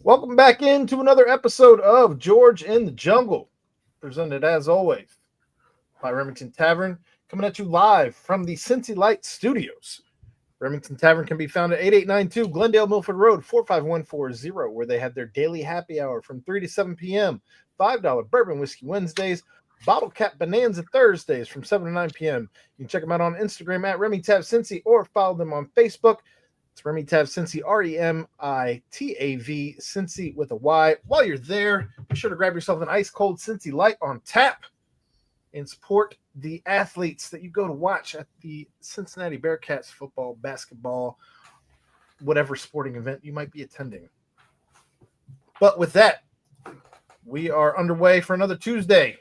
Welcome back into another episode of George in the Jungle, presented as always by Remington Tavern, coming at you live from the Cincy Light Studios. Remington Tavern can be found at 8892 Glendale Milford Road, 45140, where they have their daily happy hour from 3 to 7 p.m., $5 bourbon whiskey Wednesdays, bottle cap bonanza Thursdays from 7 to 9 p.m. You can check them out on Instagram at RemyTavCincy or follow them on Facebook. It's Remington Cincy, Remitav, Cincy with a Y. While you're there, be sure to grab yourself an ice cold Cincy Light on tap and support the athletes that you go to watch at the Cincinnati Bearcats football, basketball, whatever sporting event you might be attending. But with that, we are underway for another Tuesday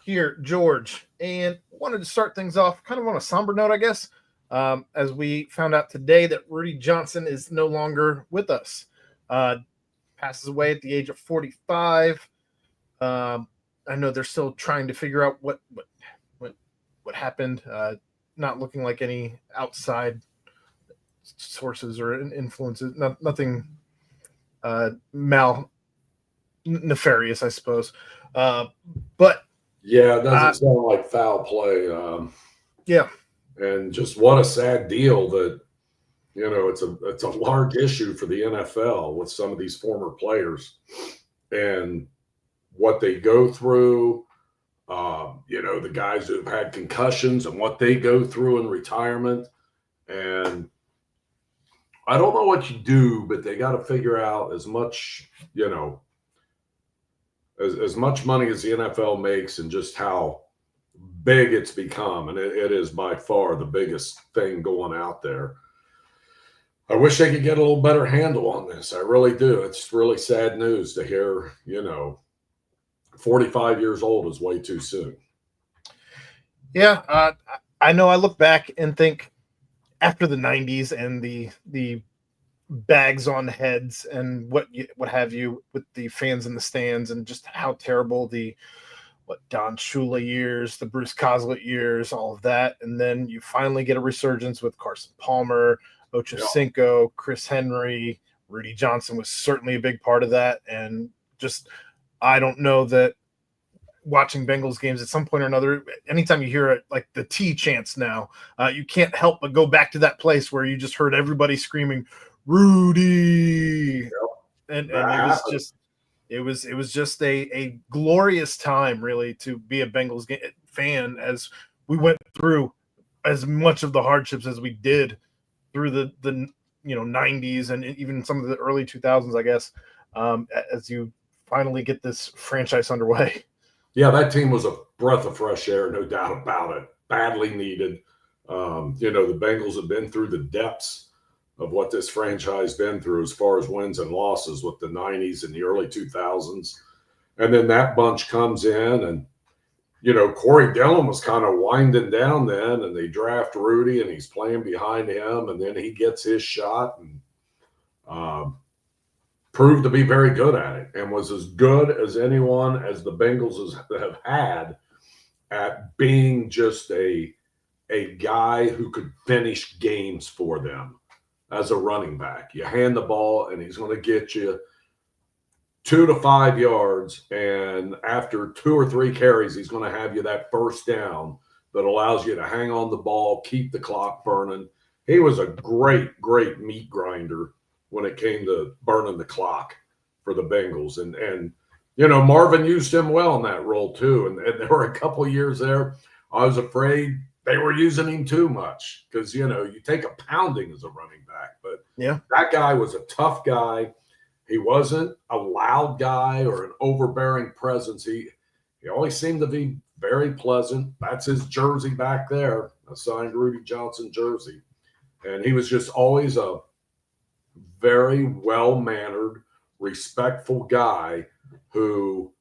here, George, and wanted to start things off kind of on a somber note, I guess. As we found out today that Rudy Johnson is no longer with us, passes away at the age of 45. I know they're still trying to figure out what happened. Not looking like any outside sources or influences. Nothing nefarious, I suppose. But yeah, it doesn't sound like foul play. Yeah. And just what a sad deal that, it's a large issue for the NFL with some of these former players and what they go through. The guys who have had concussions and what they go through in retirement. And I don't know what you do, but they got to figure out as much, as much money as the NFL makes and just how big it's become, and it is by far the biggest thing going out there. I wish they could get a little better handle on this. I really do. It's really sad news to hear, 45 years old is way too soon. Yeah, I know. I look back and think after the 90s and the bags on heads and what have you with the fans in the stands and just how terrible the Don Shula years, the Bruce Coslett years, all of that. And then you finally get a resurgence with Carson Palmer, Ocho Cinco, Chris Henry, Rudy Johnson was certainly a big part of that. And just, I don't know that watching Bengals games at some point or another, anytime you hear it, like the T chants now, you can't help but go back to that place where you just heard everybody screaming, Rudy. And it was just, it was just a glorious time, really, to be a Bengals fan as we went through as much of the hardships as we did through the 90s and even some of the early 2000s, I guess, as you finally get this franchise underway. Yeah, that team was a breath of fresh air, no doubt about it. Badly needed. The Bengals have been through the depths of what this franchise been through as far as wins and losses with the 90s and the early 2000s. And then that bunch comes in and, Corey Dillon was kind of winding down then and they draft Rudy and he's playing behind him and then he gets his shot and proved to be very good at it and was as good as anyone as the Bengals have had at being just a guy who could finish games for them. As a running back, you hand the ball and he's going to get you 2 to 5 yards. And after 2 or 3 carries, he's going to have you that first down that allows you to hang on the ball, keep the clock burning. He was a great, great meat grinder when it came to burning the clock for the Bengals. And Marvin used him well in that role too. And there were a couple of years there, I was afraid they were using him too much because, you take a pounding as a running back. But yeah, that guy was a tough guy. He wasn't a loud guy or an overbearing presence. He always seemed to be very pleasant. That's his jersey back there, a signed Rudy Johnson jersey. And he was just always a very well-mannered, respectful guy who,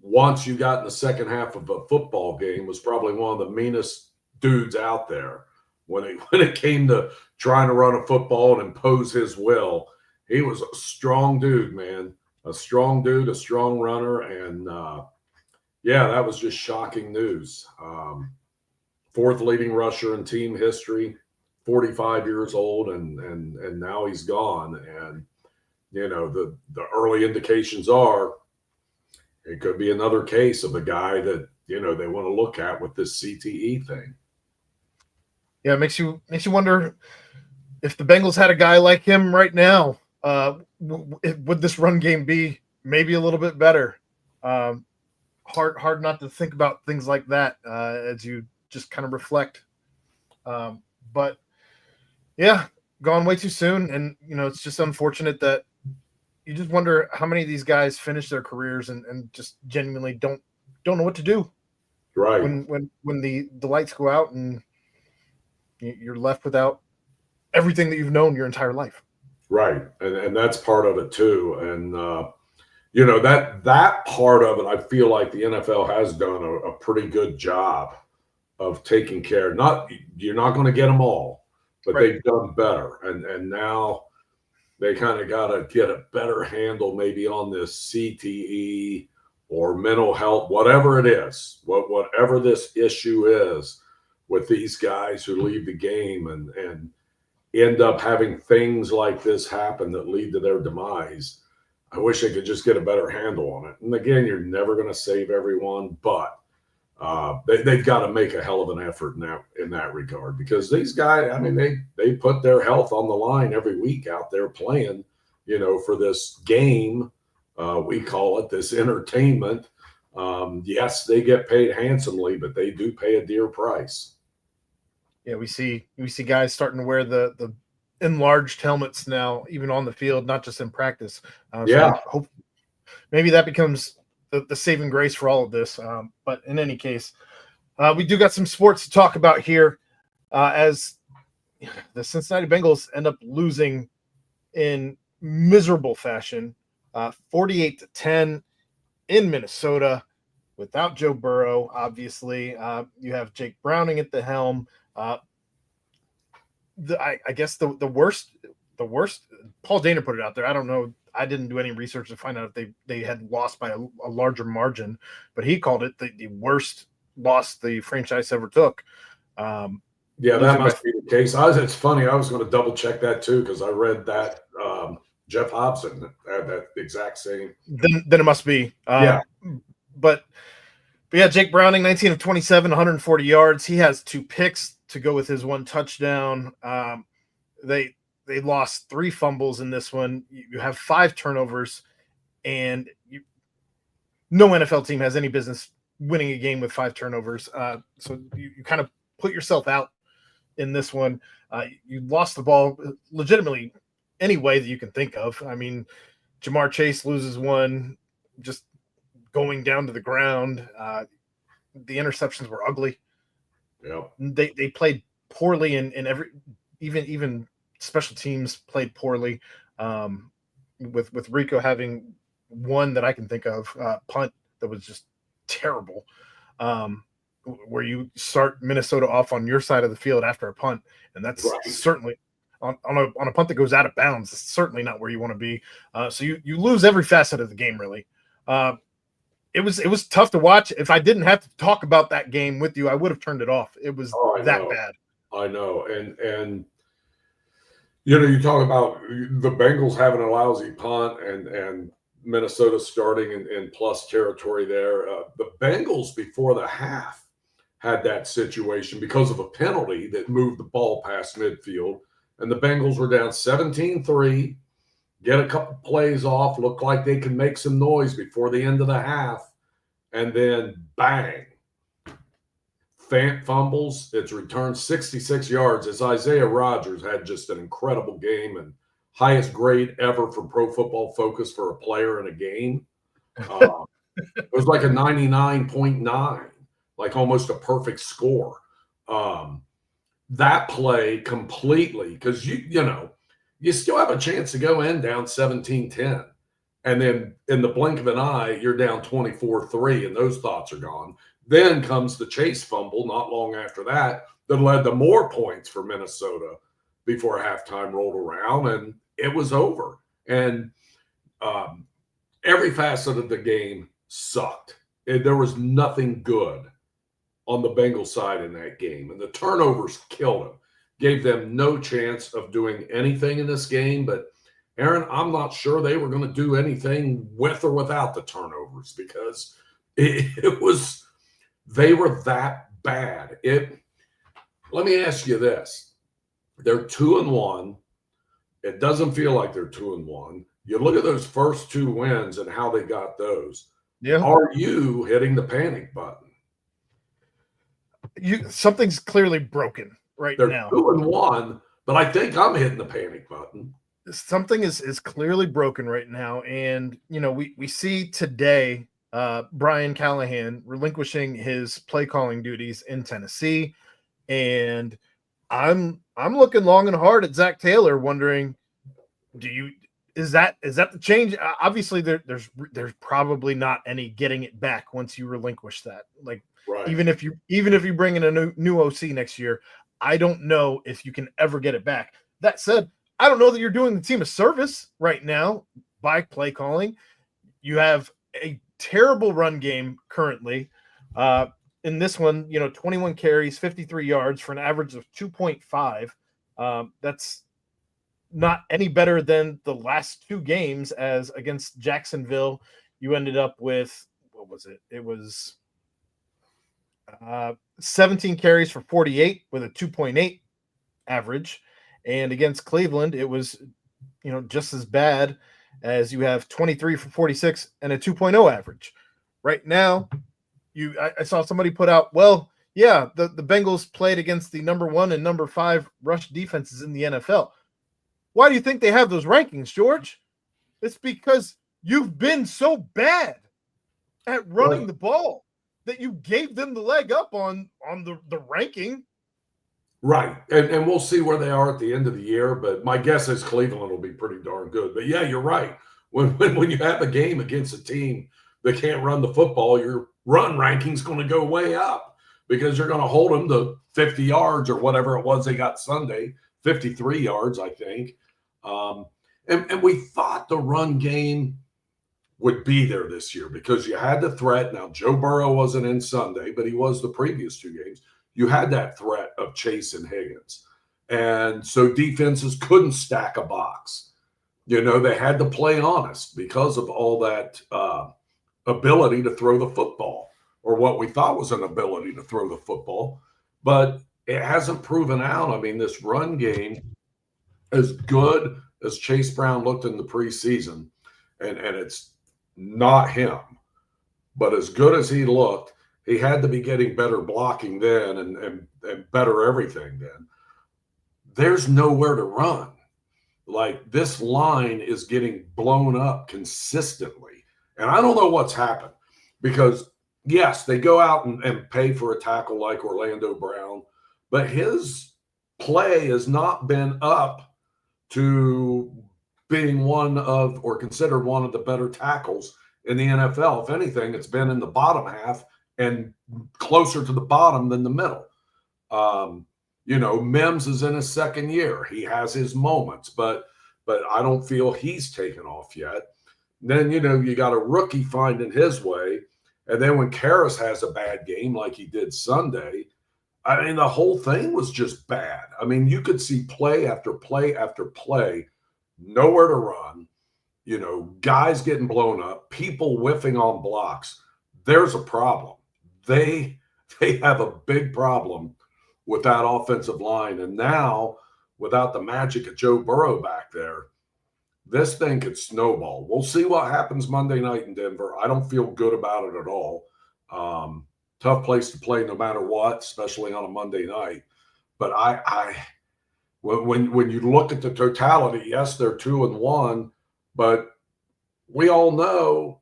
once you got in the second half of a football game, was probably one of the meanest dudes out there when it came to trying to run a football and impose his will. He was a strong dude, man, a strong dude, a strong runner. And that was just shocking news. 4th leading rusher in team history, 45 years old. And now he's gone. And, the early indications are it could be another case of a guy that, they want to look at with this CTE thing. Yeah, it makes you wonder if the Bengals had a guy like him right now, would this run game be maybe a little bit better? Hard not to think about things like that as you just kind of reflect. But yeah, gone way too soon, and it's just unfortunate that you just wonder how many of these guys finish their careers and just genuinely don't know what to do. Right. When the lights go out and you're left without everything that you've known your entire life. Right. And that's part of it too. And, that part of it, I feel like the NFL has done a pretty good job of taking care. You're not going to get them all, but Right. They've done better. And now they kind of got to get a better handle maybe on this CTE or mental health, whatever it is, whatever this issue is with these guys who leave the game and end up having things like this happen that lead to their demise. I wish they could just get a better handle on it. And again, you're never going to save everyone, but they've got to make a hell of an effort in that regard, because these guys, I mean, they put their health on the line every week out there playing, for this game. We call it this entertainment. Yes, they get paid handsomely, but they do pay a dear price. Yeah, we see guys starting to wear the enlarged helmets now, even on the field, not just in practice. Yeah. So hope maybe that becomes the saving grace for all of this. But in any case, we do got some sports to talk about here, as the Cincinnati Bengals end up losing in miserable fashion, 48-10 in Minnesota, without Joe Burrow. Obviously, you have Jake Browning at the helm. I guess the worst. Paul Dana put it out there. I don't know. I didn't do any research to find out if they had lost by a larger margin, but he called it the worst loss the franchise ever took. Yeah, that must be the case. It's funny. I was going to double check that too, because I read that Jeff Hobson had that exact same. Then it must be. Yeah. But yeah, Jake Browning, 19 of 27, 140 yards. He has 2 picks to go with his 1 touchdown. They lost 3 fumbles in this one. You have 5 turnovers, and no NFL team has any business winning a game with 5 turnovers. So you kind of put yourself out in this one. You lost the ball legitimately any way that you can think of. I mean, Jamar Chase loses one just going down to the ground. The interceptions were ugly. Yeah, they played poorly in every, even special teams played poorly. With Rico having one that I can think of, punt that was just terrible. Where you start Minnesota off on your side of the field after a punt, and that's right. Certainly on a punt that goes out of bounds. It's certainly not where you want to be. So you lose every facet of the game, really. It was tough to watch. If I didn't have to talk about that game with you, I would have turned it off. It was that bad. I know. And you talk about the Bengals having a lousy punt and Minnesota starting in plus territory there. The Bengals before the half had that situation because of a penalty that moved the ball past midfield. And the Bengals were down 17-3. Get a couple plays off, look like they can make some noise before the end of the half, and then bang, fumbles. It's returned 66 yards as Isaiah Rodgers had just an incredible game and highest grade ever for Pro Football Focus for a player in a game. It was like a 99.9, like almost a perfect score. That play completely, because you still have a chance to go in down 17-10. And then in the blink of an eye, you're down 24-3, and those thoughts are gone. Then comes the Chase fumble not long after that led to more points for Minnesota before halftime rolled around, and it was over. And every facet of the game sucked. There was nothing good on the Bengals side in that game, and the turnovers killed them. Gave them no chance of doing anything in this game, but Aaron, I'm not sure they were going to do anything with or without the turnovers because it was they were that bad. Let me ask you this: they're 2-1. It doesn't feel like they're 2-1. You look at those first two wins and how they got those. Yeah. Are you hitting the panic button? Something's clearly broken right They're now. 2-1, but I think I'm hitting the panic button. Something is clearly broken right now. And, we see today Brian Callahan relinquishing his play calling duties in Tennessee. And I'm looking long and hard at Zach Taylor, wondering, is that the change? Obviously, there's probably not any getting it back once you relinquish that. Like, right. even if you bring in a new OC next year, I don't know if you can ever get it back. That said, I don't know that you're doing the team a service right now by play calling. You have a terrible run game currently. In this one, 21 carries, 53 yards for an average of 2.5. That's not any better than the last two games, as against Jacksonville, you ended up with, what was it? It was 17 carries for 48 with a 2.8 average. And against Cleveland, it was, just as bad, as you have 23 for 46 and a 2.0 average. Right now, I saw somebody put out, well, yeah, the Bengals played against the number 1 and number 5 rush defenses in the NFL. Why do you think they have those rankings, George? It's because you've been so bad at running the ball that you gave them the leg up on the ranking. Right. And we'll see where they are at the end of the year. But my guess is Cleveland will be pretty darn good. But yeah, you're right. When you have a game against a team that can't run the football, your run ranking's going to go way up because you're going to hold them to 50 yards or whatever it was they got Sunday, 53 yards, I think. And we thought the run game would be there this year because you had the threat. Now, Joe Burrow wasn't in Sunday, but he was the previous two games. You had that threat of Chase and Higgins. And so defenses couldn't stack a box. They had to play honest because of all that ability to throw the football, or what we thought was an ability to throw the football. But it hasn't proven out. I mean, this run game, as good as Chase Brown looked in the preseason, and it's not him, but as good as he looked, he had to be getting better blocking then and better everything then. There's nowhere to run. Like, this line is getting blown up consistently. And I don't know what's happened because, yes, they go out and pay for a tackle like Orlando Brown, but his play has not been up to being one of, or considered one of, the better tackles in the NFL. If anything, it's been in the bottom half and closer to the bottom than the middle. Mims is in his second year. He has his moments, but I don't feel he's taken off yet. Then, you got a rookie finding his way. And then when Karras has a bad game like he did Sunday, I mean, the whole thing was just bad. I mean, you could see play after play after play, nowhere to run, guys getting blown up, people whiffing on blocks. There's a problem. They have a big problem with that offensive line. And now, without the magic of Joe Burrow back there, this thing could snowball. We'll see what happens Monday night in Denver. I don't feel good about it at all. Tough place to play no matter what, especially on a Monday night. But when you look at the totality, yes, they're 2-1, but we all know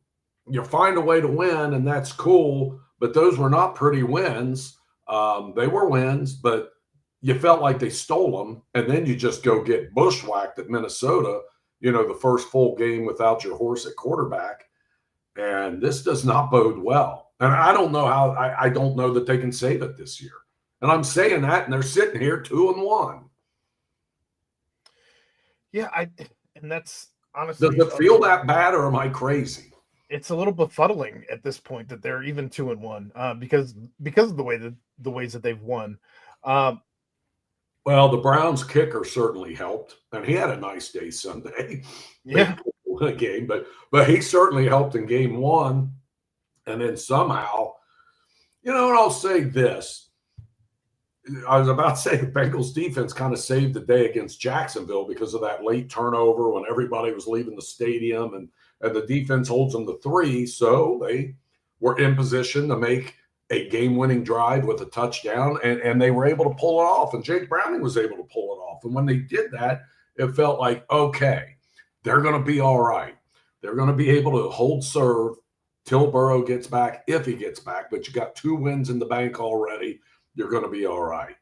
you find a way to win, and that's cool. But those were not pretty wins. They were wins, but you felt like they stole them, and then you just go get bushwhacked at Minnesota, the first full game without your horse at quarterback. And this does not bode well. And I don't know I don't know that they can save it this year. And I'm saying that, and they're sitting here 2-1. Yeah, and that's honestly. Does it feel that bad, or am I crazy? It's a little befuddling at this point that they're even 2-1 because of the ways that they've won. Well, the Browns kicker certainly helped, and he had a nice day Sunday. Yeah. Won a game, but he certainly helped in game one. And then somehow, and I'll say this. I was about to say the Bengals defense kind of saved the day against Jacksonville because of that late turnover when everybody was leaving the stadium, and the defense holds them to 3. So they were in position to make a game-winning drive with a touchdown, and they were able to pull it off. And Jake Browning was able to pull it off. And when they did that, it felt like, okay, they're going to be all right. They're going to be able to hold serve till Burrow gets back, if he gets back. But you got 2 wins in the bank already. You're going to be all right.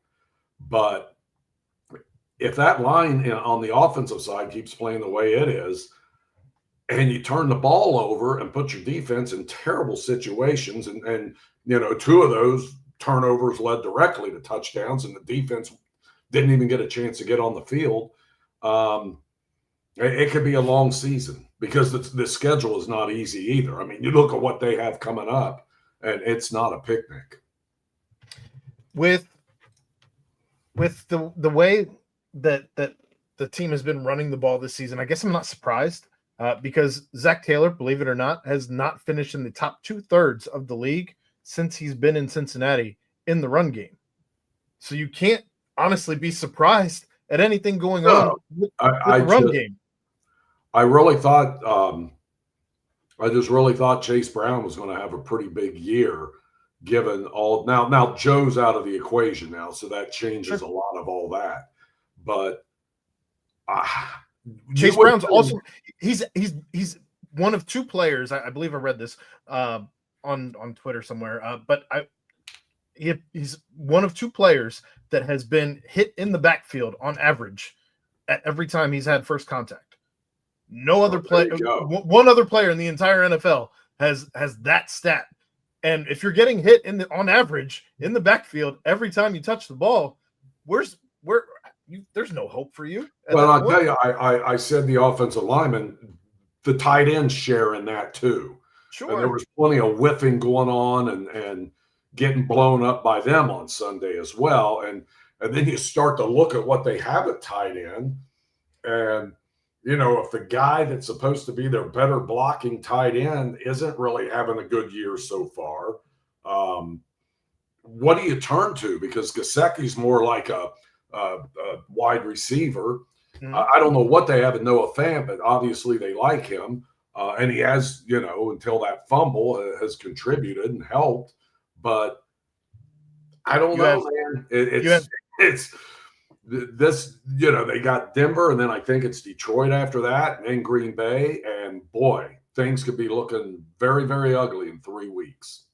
But if that line on the offensive side keeps playing the way it is, and you turn the ball over and put your defense in terrible situations, and 2 of those turnovers led directly to touchdowns, and the defense didn't even get a chance to get on the field, it could be a long season because the schedule is not easy either. I mean, you look at what they have coming up, and it's not a picnic. With the way that the team has been running the ball this season, I guess I'm not surprised because Zach Taylor, believe it or not, has not finished in the top 2/3 of the league since he's been in Cincinnati in the run game. So you can't honestly be surprised at anything going on with the run game. I really thought I just really thought Chase Brown was going to have a pretty big year. Given all now Joe's out of the equation now, so that changes a lot of all that. But Chase Brown's also he's one of 2 players. I believe I read this on Twitter somewhere. But he's one of 2 players that has been hit in the backfield on average at every time he's had first contact. No other player, one other player in the entire NFL has that stat. And if you're getting hit on average in the backfield every time you touch the ball, there's no hope for you. Well, I'll tell you, I said the offensive lineman, the tight ends share in that too. Sure. And there was plenty of whiffing going on and getting blown up by them on Sunday as well. And then you start to look at what they have at tight end, and if the guy that's supposed to be their better blocking tight end isn't really having a good year so far, what do you turn to? Because Gesicki's more like a wide receiver. Mm-hmm. I don't know what they have in Noah Fant, but obviously they like him. And he has, until that fumble has contributed and helped. But I don't know, man. It's this, they got Denver, and then I think it's Detroit after that, and then Green Bay, and boy, things could be looking very, very ugly in 3 weeks.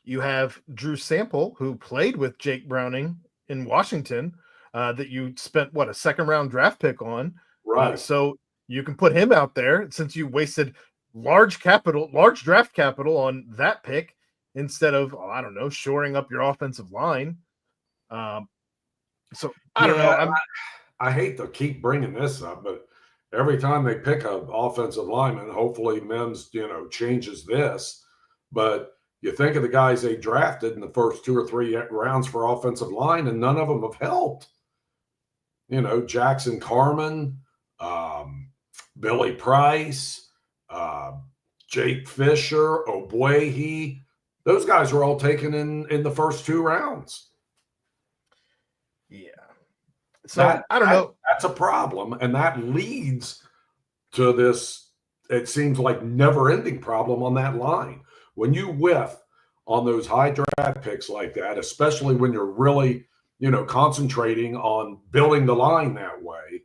You have Drew Sample, who played with Jake Browning in Washington, that you spent a 2nd-round draft pick on, right? So you can put him out there since you wasted large draft capital on that pick instead of shoring up your offensive line. So I don't know. I hate to keep bringing this up, but every time they pick an offensive lineman, hopefully Mims, changes this. But you think of the guys they drafted in the first 2 or 3 rounds for offensive line, and none of them have helped. Jackson Carman, Billy Price, Jake Fisher, Ogbuehi. Those guys were all taken in the first 2 rounds. Yeah. So I don't know. That's a problem. And that leads to this, it seems like never-ending problem on that line. When you whiff on those high draft picks like that, especially when you're really, concentrating on building the line that way.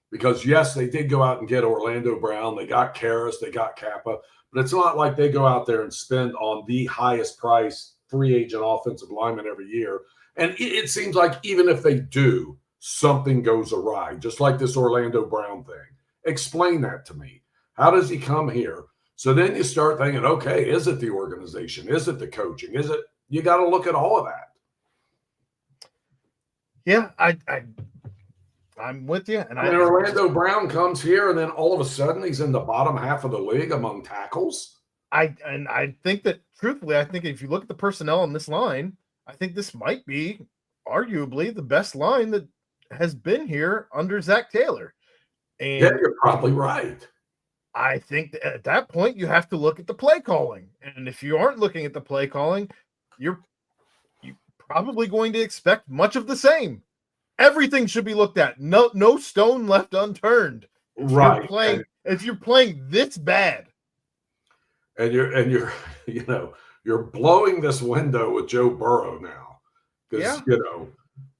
Because yes, they did go out and get Orlando Brown. They got Karras, they got Kappa, but it's not like they go out there and spend on the highest price free agent offensive lineman every year. And it seems like even if they do, something goes awry, just like this Orlando Brown thing. Explain that to me. How does he come here? So then you start thinking, okay, is it the organization? Is it the coaching? Is it? You got to look at all of that. Yeah, I'm with you. And Orlando Brown comes here, and then all of a sudden he's in the bottom half of the league among tackles. I think that, truthfully, if you look at the personnel on this line, I think this might be arguably the best line that has been here under Zach Taylor. And yeah, you're probably right. I think that at that point you have to look at the play calling. And if you aren't looking at the play calling, you're probably going to expect much of the same. Everything should be looked at. No stone left unturned. Right. If you're playing this bad. And you're you're blowing this window with Joe Burrow now. Because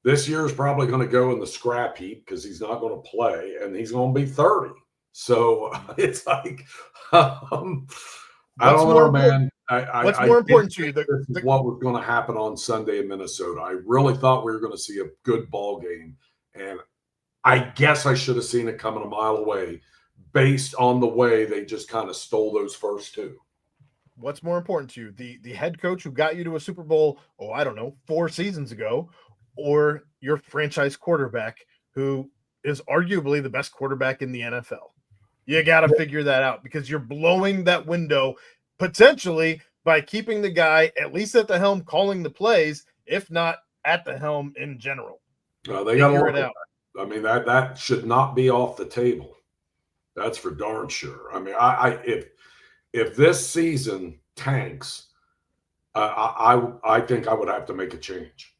this year is probably going to go in the scrap heap because he's not going to play and he's going to be 30. So it's like, I don't know, man. What's more important to you? This is what was going to happen on Sunday in Minnesota. I really thought we were going to see a good ball game. And I guess I should have seen it coming a mile away based on the way they just kind of stole those first two. What's more important to you? The head coach who got you to a Super Bowl, 4 seasons ago, or your franchise quarterback who is arguably the best quarterback in the NFL? You got to figure that out because you're blowing that window potentially by keeping the guy at least at the helm calling the plays, if not at the helm in general. They got to work it out. I mean, that should not be off the table. That's for darn sure. I mean, if this season tanks, I think I would have to make a change.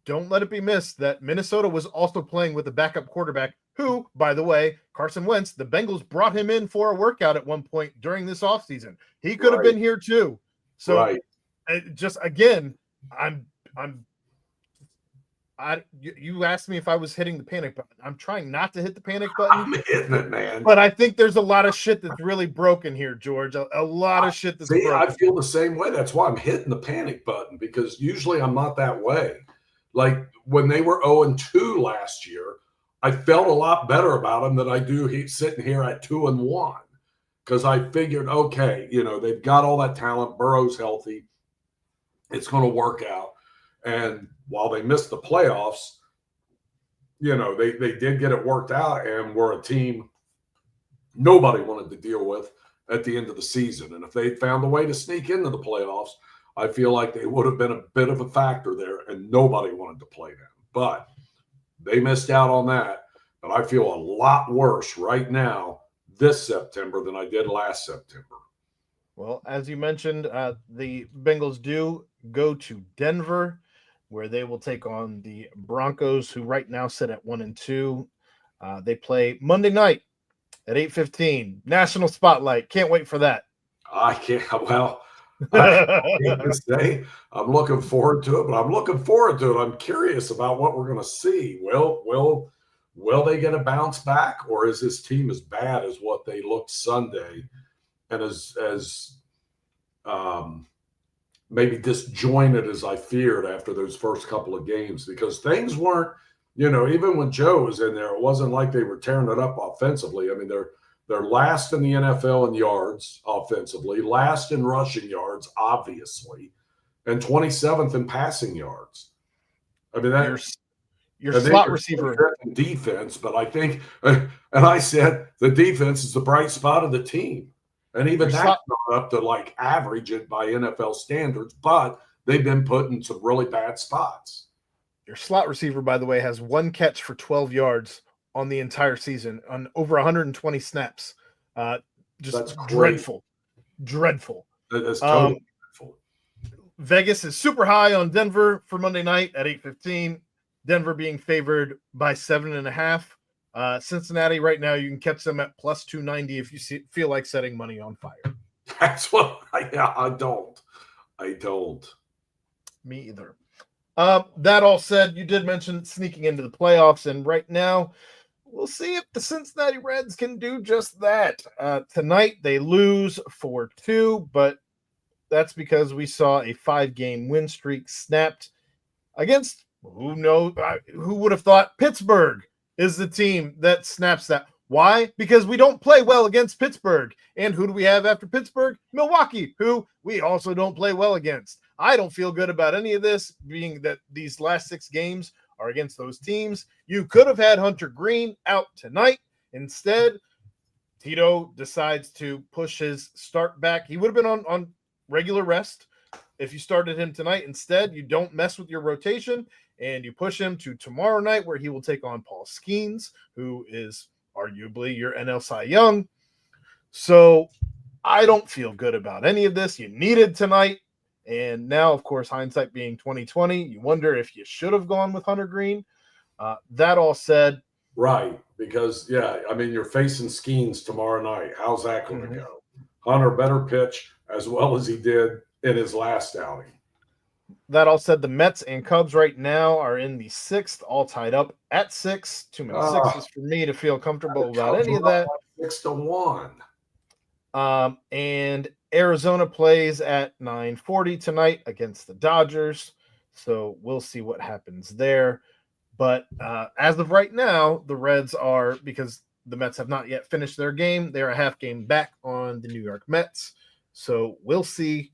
Don't let it be missed that Minnesota was also playing with a backup quarterback who, by the way, Carson Wentz, the Bengals brought him in for a workout at one point during this offseason. He could have been here too. So just again, you asked me if I was hitting the panic button. I'm trying not to hit the panic button. I'm hitting it, man. But I think there's a lot of shit that's really broken here, George. A lot of shit that's broken. I feel the same way. That's why I'm hitting the panic button because usually I'm not that way. Like when they were 0-2 last year, I felt a lot better about them than I do sitting here at 2-1 because I figured, okay, they've got all that talent. Burrow's healthy. It's going to work out. And while they missed the playoffs, they did get it worked out and were a team nobody wanted to deal with at the end of the season. And if they found a way to sneak into the playoffs, I feel like they would have been a bit of a factor there and nobody wanted to play them. But they missed out on that. But I feel a lot worse right now this September than I did last September. Well, as you mentioned, the Bengals do go to Denver, where they will take on the Broncos, who right now sit at 1-2. They play Monday night at 8:15. National Spotlight. Can't wait for that. I can't. Well, I can't say I'm looking forward to it, but I'm looking forward to it. I'm curious about what we're going to see. Will they get a bounce back, or is this team as bad as what they looked Sunday, and as maybe disjointed as I feared after those first couple of games? Because things weren't, even when Joe was in there, it wasn't like they were tearing it up offensively. I mean, they're last in the NFL in yards offensively, last in rushing yards, obviously, and 27th in passing yards. I mean, your slot receiver defense, but I think, and I said the defense is the bright spot of the team. And even that's not up to like average it by NFL standards, but they've been put in some really bad spots. Your slot receiver, by the way, has one catch for 12 yards on the entire season on over 120 snaps. That's dreadful. Dreadful. That's totally dreadful. Vegas is super high on Denver for Monday night at 8:15. Denver being favored by 7.5. Cincinnati right now, you can catch them at plus 290 if you feel like setting money on fire. That's what I don't. Me either. That all said, you did mention sneaking into the playoffs, and right now we'll see if the Cincinnati Reds can do just that. Tonight they lose 4-2, but that's because we saw a 5-game win streak snapped against who would have thought Pittsburgh is the team that snaps that. Why? Because we don't play well against Pittsburgh. And who do we have after Pittsburgh? Milwaukee, who we also don't play well against. I don't feel good about any of this, being that these last 6 games are against those teams. You could have had Hunter Green out tonight. Instead, Tito decides to push his start back. He would have been on regular rest, If you started him tonight instead, you don't mess with your rotation and you push him to tomorrow night where he will take on Paul Skeens, who is arguably your NL Cy Young. So I don't feel good about any of this. You needed tonight. And now, of course, hindsight being 2020, you wonder if you should have gone with Hunter Green. That all said. Right. Because, you're facing Skeens tomorrow night. How's that going to go? Hunter better pitch as well as he did in his last outing. That all said, the Mets and Cubs right now are in the 6th, all tied up at 6. Too many sixes for me to feel comfortable about any of that. 6-1. And Arizona plays at 9:40 tonight against the Dodgers. So we'll see what happens there. But as of right now, the Reds are, because the Mets have not yet finished their game, they're a half game back on the New York Mets. So we'll see.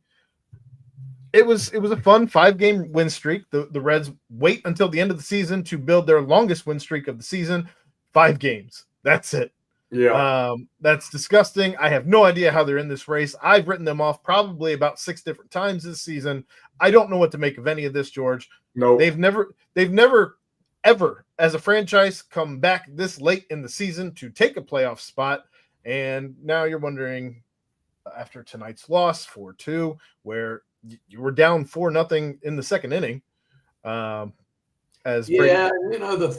It was a fun 5-game win streak. The Reds wait until the end of the season to build their longest win streak of the season. 5 games. That's it. Yeah. That's disgusting. I have no idea how they're in this race. I've written them off probably about 6 different times this season. I don't know what to make of any of this, George. No. They've never ever as a franchise come back this late in the season to take a playoff spot. And now you're wondering, after tonight's loss 4-2, where you were down 4-0 in the second inning. The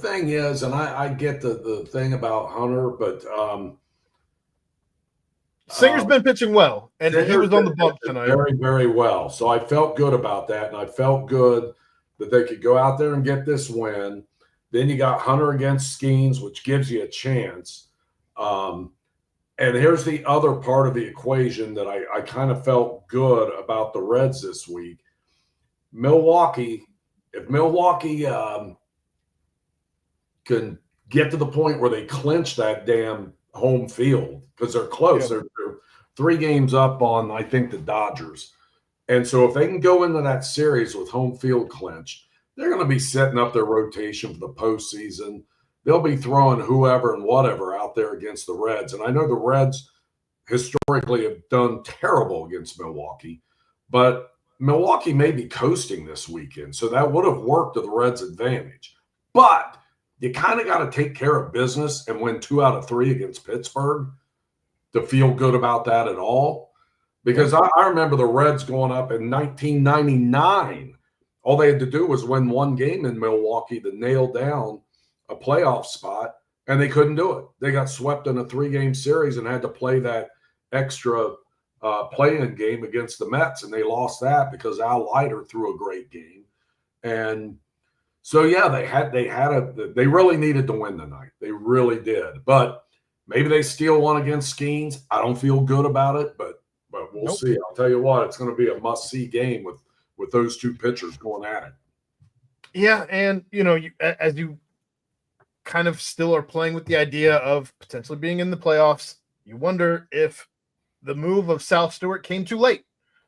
thing is, and I get the thing about Hunter, but Singer's been pitching well, and he was on the bump tonight. Very, very well. So I felt good about that, and I felt good that they could go out there and get this win. Then you got Hunter against Skeens, which gives you a chance. And here's the other part of the equation that I kind of felt good about the Reds this week. If Milwaukee can get to the point where they clinch that damn home field, because they're close. Yeah. They're 3 games up on, I think, the Dodgers. And so if they can go into that series with home field clinched, they're going to be setting up their rotation for the postseason. They'll be throwing whoever and whatever out there against the Reds. And I know the Reds historically have done terrible against Milwaukee, but Milwaukee may be coasting this weekend. So that would have worked to the Reds' advantage. But you kind of got to take care of business and win 2 out of 3 against Pittsburgh to feel good about that at all. Because I remember the Reds going up in 1999. All they had to do was win 1 game in Milwaukee to nail down a playoff spot, and they couldn't do it. They got swept in a 3-game series and had to play that extra play-in game against the Mets, and they lost that because Al Leiter threw a great game. And so, yeah, they really needed to win tonight. They really did. But maybe they steal one against Skeens. I don't feel good about it, but we'll see. I'll tell you what, it's going to be a must-see game with those 2 pitchers going at it. Yeah, and, as you kind of still are playing with the idea of potentially being in the playoffs, you wonder if the move of Sal Stewart came too late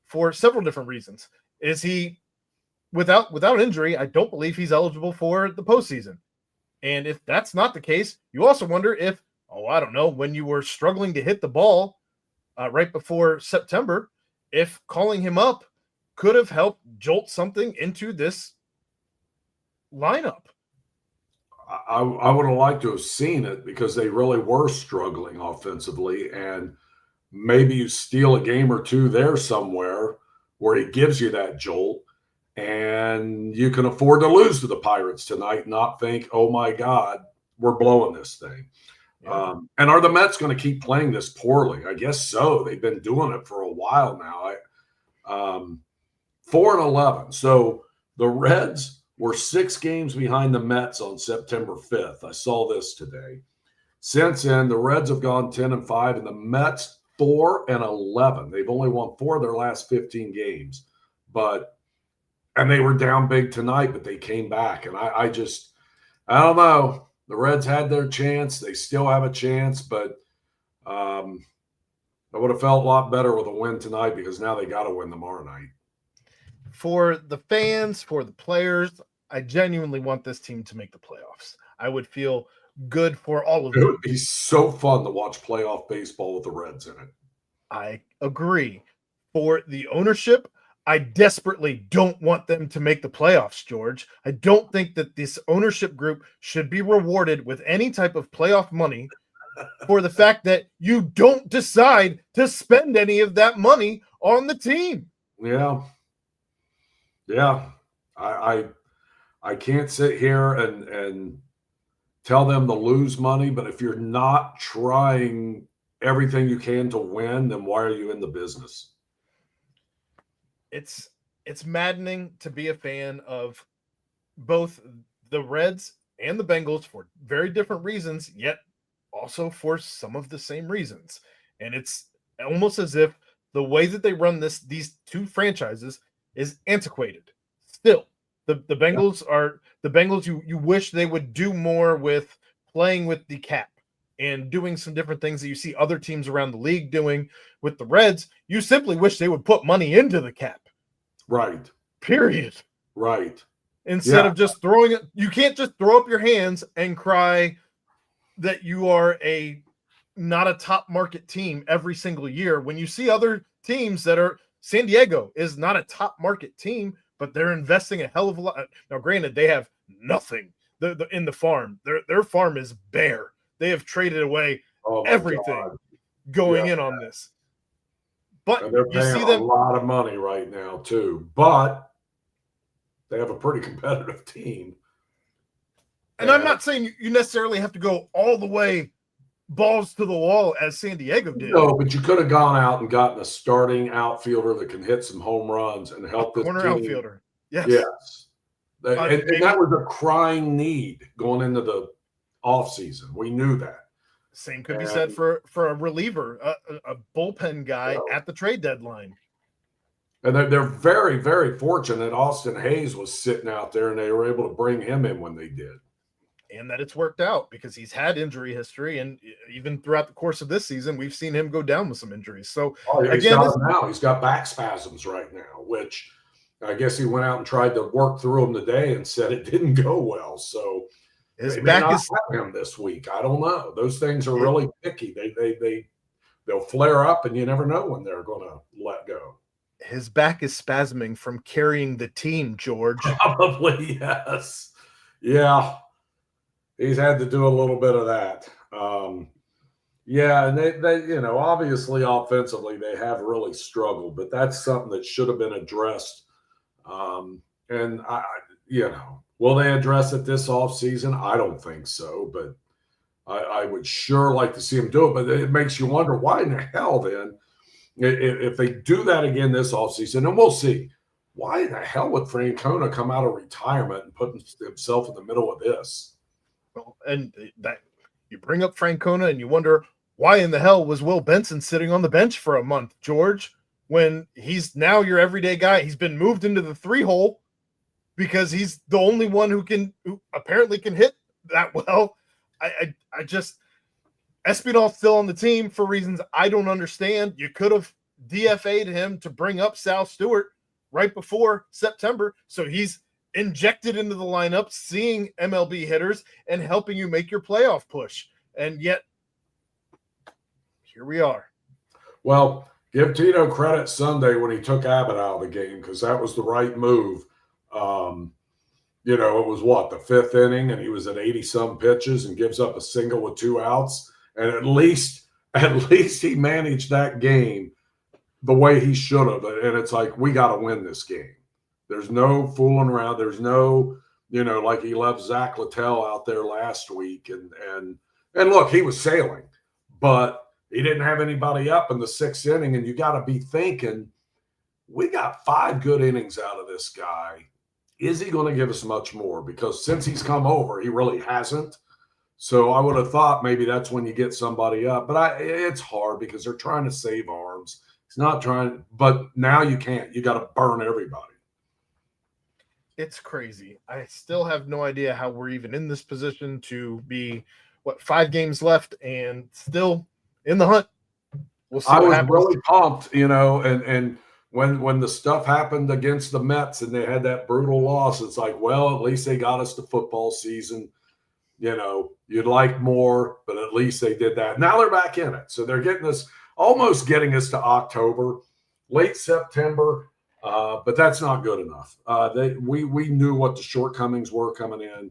for several different reasons. Is he, without injury, I don't believe he's eligible for the postseason. And if that's not the case, you also wonder if, I don't know, when you were struggling to hit the ball right before September, if calling him up could have helped jolt something into this lineup. I would have liked to have seen it, because they really were struggling offensively, and maybe you steal a game or 2 there somewhere where he gives you that jolt, and you can afford to lose to the Pirates tonight and not think, oh my God, we're blowing this thing. Yeah. And are the Mets going to keep playing this poorly? I guess so. They've been doing it for a while now. 4-11. So the Reds were 6 games behind the Mets on September 5th. I saw this today. Since then, the Reds have gone 10-5, and the Mets 4-11. They've only won 4 of their last 15 games, and they were down big tonight, but they came back. And I don't know. The Reds had their chance. They still have a chance, but I would have felt a lot better with a win tonight, because now they got to win tomorrow night. For the fans, for the players, I genuinely want this team to make the playoffs. I would feel good for all of them. It would be so fun to watch playoff baseball with the Reds in it. I agree. For the ownership, I desperately don't want them to make the playoffs, George. I don't think that this ownership group should be rewarded with any type of playoff money for the fact that you don't decide to spend any of that money on the team. Yeah. Yeah. I can't sit here and tell them to lose money, but if you're not trying everything you can to win, then why are you in the business? It's maddening to be a fan of both the Reds and the Bengals for very different reasons, yet also for some of the same reasons. And it's almost as if the way that they run these two franchises is antiquated. Still, the Bengals are the Bengals. You wish they would do more with playing with the cap and doing some different things that you see other teams around the league doing. With the Reds, you simply wish they would put money into the cap. Right. Period. Right. Instead of just throwing it, you can't just throw up your hands and cry that you are not a top market team every single year when you see other teams that are. San Diego is not a top market team, but they're investing a hell of a lot. Now, granted, they have nothing in the farm. Their farm is bare. They have traded away everything going in on this. But and they're paying a lot of money right now too. But they have a pretty competitive team. And I'm not saying you necessarily have to go all the way balls to the wall as San Diego did. No, but you could have gone out and gotten a starting outfielder that can hit some home runs and help this corner team. Outfielder. Yes. Yes. And that was a crying need going into the offseason. We knew that. Same could be said for a reliever, a bullpen guy at the trade deadline. And they're very, very fortunate Austin Hayes was sitting out there and they were able to bring him in when they did. And that it's worked out because he's had injury history. And even throughout the course of this season, we've seen him go down with some injuries. So he's got back spasms right now, which I guess he went out and tried to work through them today and said it didn't go well. So his back is him this week. I don't know. Those things are really picky. They'll flare up and you never know when they're going to let go. His back is spasming from carrying the team, George. Probably, yes. Yeah. He's had to do a little bit of that. And they obviously offensively they have really struggled, but that's something that should have been addressed. And will they address it this offseason? I don't think so, but I would sure like to see them do it. But it makes you wonder why in the hell then, if they do that again this offseason, and we'll see, why in the hell would Francona come out of retirement and put himself in the middle of this? Well, and that you bring up Francona and you wonder why in the hell was Will Benson sitting on the bench for a month, George, when he's now your everyday guy. He's been moved into the 3-hole because he's the only one who apparently can hit that well. I just Espinal's still on the team for reasons I don't understand. You could have DFA'd him to bring up Sal Stewart right before September, so he's injected into the lineup, seeing MLB hitters and helping you make your playoff push. And yet, here we are. Well, give Tito credit Sunday when he took Abbott out of the game because that was the right move. It was the 5th inning and he was at 80-some pitches and gives up a single with 2 outs. And at least he managed that game the way he should have. And it's like, we got to win this game. There's no fooling around. There's no, like he left Zach Littell out there last week. And look, he was sailing, but he didn't have anybody up in the 6th inning. And you got to be thinking, we got 5 good innings out of this guy. Is he going to give us much more? Because since he's come over, he really hasn't. So I would have thought maybe that's when you get somebody up. But it's hard because they're trying to save arms. He's not trying, but now you can't. You got to burn everybody. It's crazy. I still have no idea how we're even in this position to be 5 games left and still in the hunt. We'll see. I was really pumped, and when the stuff happened against the Mets and they had that brutal loss, it's like, well, at least they got us to football season. You'd like more, but at least they did that. Now they're back in it. So they're almost getting us to October, late September. But that's not good enough. We knew what the shortcomings were coming in.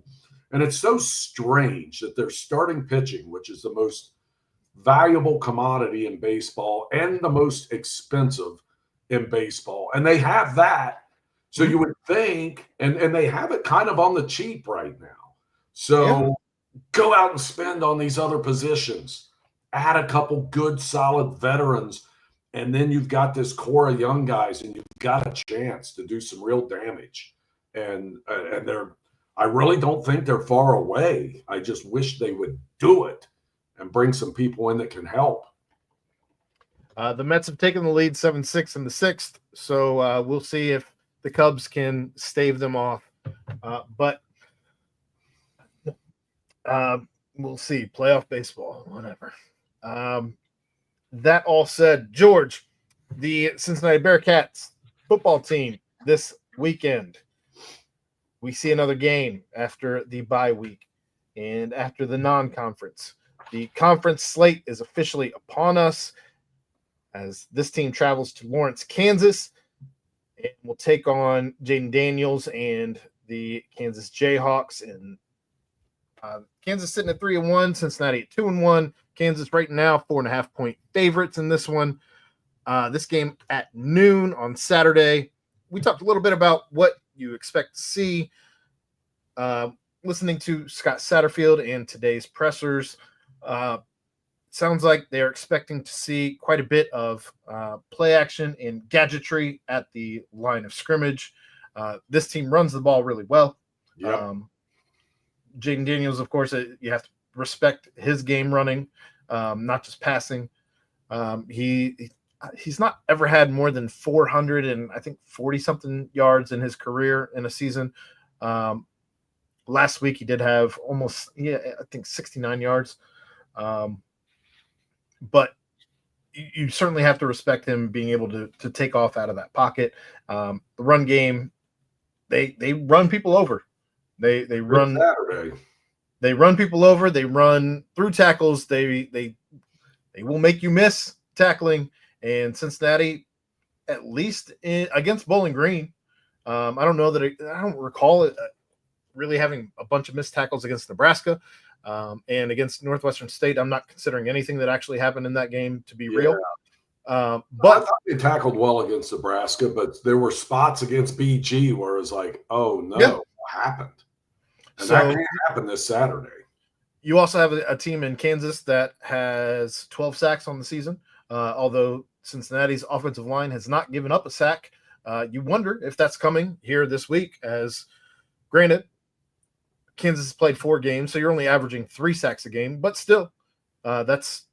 And it's so strange that they're starting pitching, which is the most valuable commodity in baseball and the most expensive in baseball. And they have that. So you would think, and they have it kind of on the cheap right now. So go out and spend on these other positions, add a couple good, solid veterans, and then you've got this core of young guys, and you've got a chance to do some real damage. And I really don't think they're far away. I just wish they would do it and bring some people in that can help. The Mets have taken the lead 7-6 in the sixth, so we'll see if the Cubs can stave them off. But we'll see. Playoff baseball, whatever. That all said, George, the Cincinnati Bearcats football team this weekend. We see another game after the bye week and after the non-conference. The conference slate is officially upon us as this team travels to Lawrence, Kansas, and will take on Jaden Daniels and the Kansas Jayhawks. And Kansas sitting at 3-1, Cincinnati at 2-1. Kansas right now 4.5-point favorites in this one. This game at noon on Saturday. We talked a little bit about what you expect to see. Listening to Scott Satterfield and today's pressers, sounds like they're expecting to see quite a bit of play action and gadgetry at the line of scrimmage. This team runs the ball really well. Yep. Jaden Daniels, of course, you have to respect his game running, not just passing. He's not ever had more than 400 and I think 40-something yards in his career in a season. Last week he did have almost, I think 69 yards. But you certainly have to respect him being able to take off out of that pocket. The run game, they run people over. They run Saturday. They run people over. They run through tackles. They will make you miss tackling. And Cincinnati, at least against Bowling Green, I don't know that I don't recall it really having a bunch of missed tackles against Nebraska. And against Northwestern State, I'm not considering anything that actually happened in that game to be real. But I thought they tackled well against Nebraska, but there were spots against BG where it was like, oh no, what happened? And that can't happen this Saturday. You also have a team in Kansas that has 12 sacks on the season, although Cincinnati's offensive line has not given up a sack. You wonder if that's coming here this week, as granted, Kansas has played 4 games, so you're only averaging 3 sacks a game, but still, that's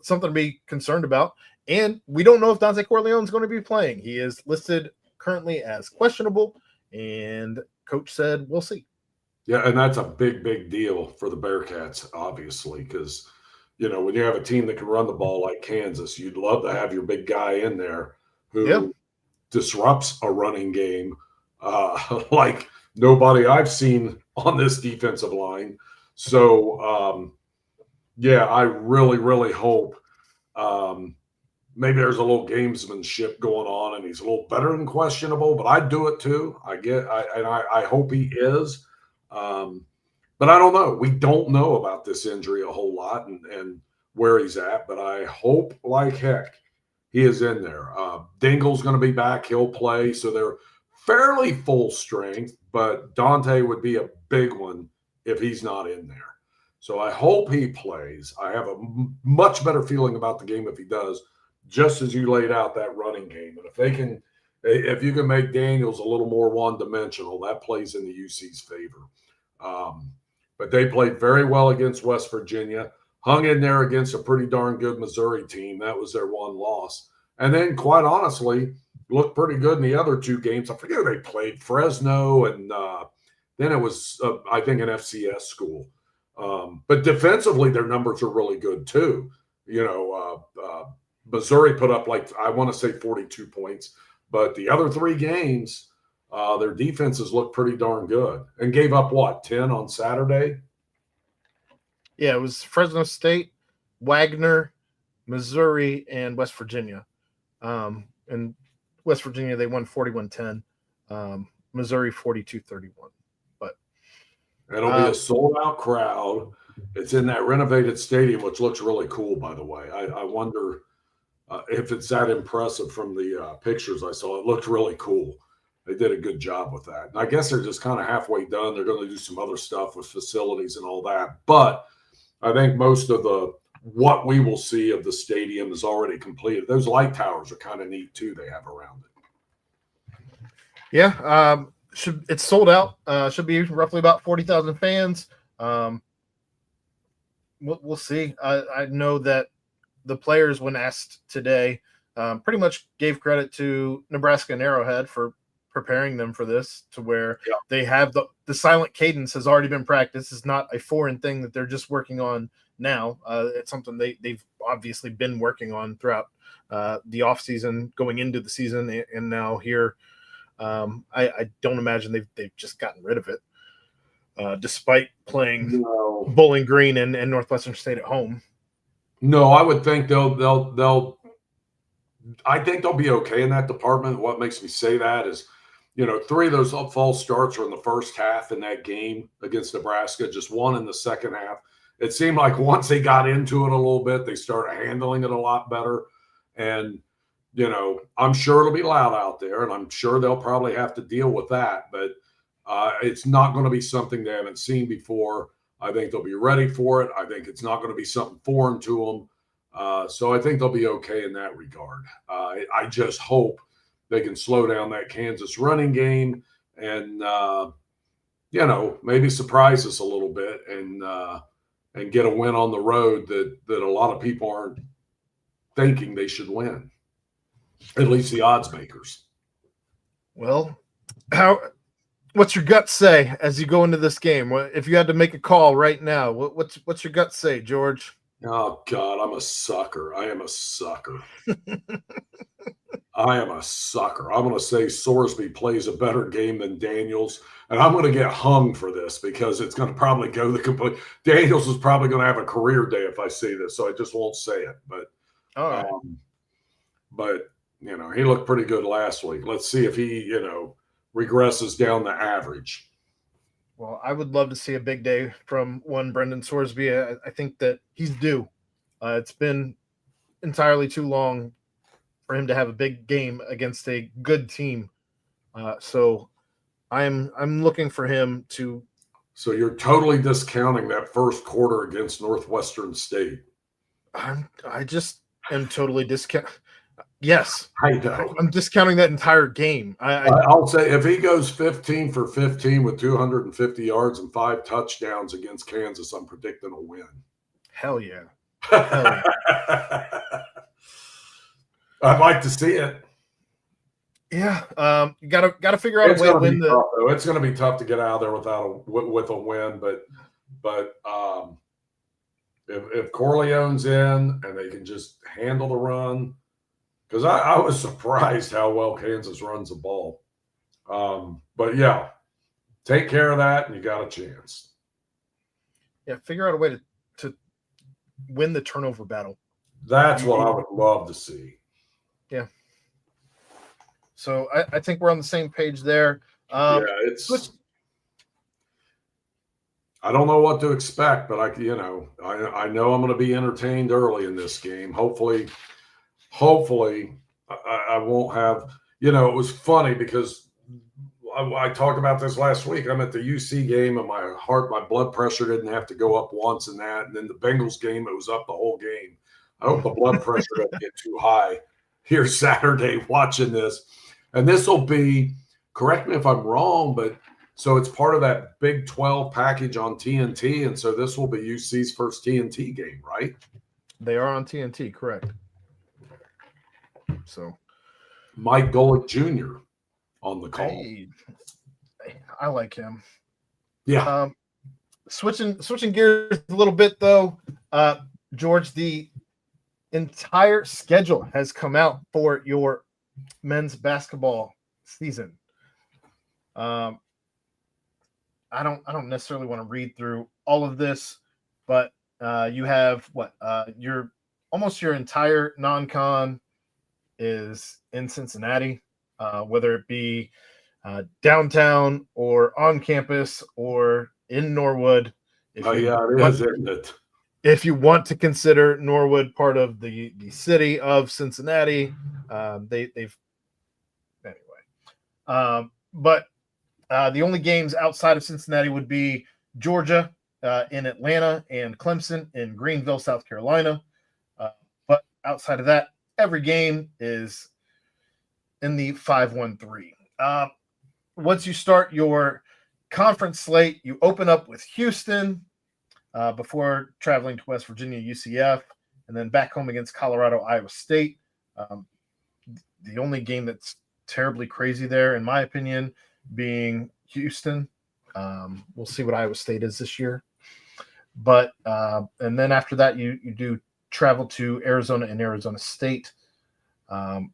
something to be concerned about. And we don't know if Dante Corleone is going to be playing. He is listed currently as questionable, and coach said, we'll see. Yeah, and that's a big, big deal for the Bearcats, obviously, because, when you have a team that can run the ball like Kansas, you'd love to have your big guy in there who disrupts a running game like nobody I've seen on this defensive line. So, I really, really hope maybe there's a little gamesmanship going on and he's a little better than questionable, but I'd do it too. I hope he is. But I don't know. We don't know about this injury a whole lot and where he's at, but I hope like heck he is in there. Dingle's going to be back. He'll play. So they're fairly full strength, but Dante would be a big one if he's not in there. So I hope he plays. I have a much better feeling about the game if he does, just as you laid out that running game. And if you can make Daniels a little more one-dimensional, that plays in the UC's favor. But they played very well against West Virginia, hung in there against a pretty darn good Missouri team. That was their one loss. And then, quite honestly, looked pretty good in the other 2 games. I forget who they played, Fresno, and then it was, I think, an FCS school. But defensively, their numbers are really good, too. Missouri put up, I want to say 42 points. But the other 3 games, their defenses looked pretty darn good and gave up, 10 on Saturday? Yeah, it was Fresno State, Wagner, Missouri, and West Virginia. And West Virginia, they won 41-10. Missouri 42-31. But it'll be a sold out crowd. It's in that renovated stadium, which looks really cool, by the way. I wonder if it's that impressive from the pictures I saw. It looked really cool. They did a good job with that. And I guess they're just kind of halfway done. They're going to do some other stuff with facilities and all that. But I think most of what we will see of the stadium is already completed. Those light towers are kind of neat too. They have around it. Yeah, it's sold out. Should be roughly about 40,000 fans. We'll see. I know that the players, when asked today, pretty much gave credit to Nebraska and Arrowhead for preparing them for this, to where they have the silent cadence has already been practiced. It's not a foreign thing that they're just working on now. It's something they've obviously been working on throughout the off season, going into the season, and now here. I don't imagine they've just gotten rid of it, despite playing Bowling Green and Northwestern State at home. No, I would think they'll. I think they'll be okay in that department. What makes me say that is, 3 of those false starts were in the first half in that game against Nebraska, just one in the second half. It seemed like once they got into it a little bit, they started handling it a lot better. And, I'm sure it'll be loud out there, and I'm sure they'll probably have to deal with that. But it's not going to be something they haven't seen before. I think they'll be ready for it. I think it's not going to be something foreign to them. So I think they'll be okay in that regard. I just hope they can slow down that Kansas running game and, maybe surprise us a little bit and get a win on the road that a lot of people aren't thinking they should win, at least the odds makers. Well, what's your gut say as you go into this game? If you had to make a call right now, what's your gut say, George? Oh, God, I'm a sucker. I am a sucker. I am a sucker. I'm going to say Sorsby plays a better game than Daniels, and I'm going to get hung for this because it's going to probably go the complete. Daniels is probably going to have a career day if I say this, so I just won't say it. But, all right. But he looked pretty good last week. Let's see if he, regresses down the average. Well, I would love to see a big day from one Brendan Sorsby. I think that he's due. It's been entirely too long for him to have a big game against a good team. So I'm looking for him to. So you're totally discounting that first quarter against Northwestern State. I just am totally discounting. Yes, I know. I'm discounting that entire game. I'll say if he goes 15 for 15 with 250 yards and 5 touchdowns against Kansas, I'm predicting a win. Hell yeah. Hell yeah. I'd like to see it. Yeah, you gotta figure out a way to win the. It's going to be tough to get out of there with a win, but if Corleone's in and they can just handle the run, because I was surprised how well Kansas runs the ball. But yeah, take care of that and you got a chance. Yeah, figure out a way to win the turnover battle. That's what I would love to see. Yeah. So I think we're on the same page there. It's. I don't know what to expect, but I know I'm going to be entertained early in this game. Hopefully, I won't have. It was funny because I talked about this last week. I'm at the UC game, and my blood pressure didn't have to go up once in that. And then the Bengals game, it was up the whole game. I hope the blood pressure doesn't get too high here Saturday watching this. And this will be, correct me if I'm wrong, but so it's part of that Big 12 package on TNT. And so this will be UC's first TNT game, right? They are on TNT, correct. So Mike Golick Jr. on the call. Hey, I like him. Yeah. Switching gears a little bit though, George, the entire schedule has come out for your men's basketball season. I don't necessarily want to read through all of this, but you have your entire non-con is in Cincinnati. whether it be downtown or on campus or in Norwood. Oh, yeah, it is, isn't it? If you want to consider Norwood part of the city of Cincinnati, they've anyway. But the only games outside of Cincinnati would be Georgia in Atlanta and Clemson in Greenville, South Carolina. But outside of that, every game is in the 5-1-3. Once you start your conference slate, you open up with Houston before traveling to West Virginia, UCF, and then back home against Colorado, Iowa State. The only game that's terribly crazy there, in my opinion, being Houston. We'll see what Iowa State is this year. But and then after that, you do travel to Arizona and Arizona State. I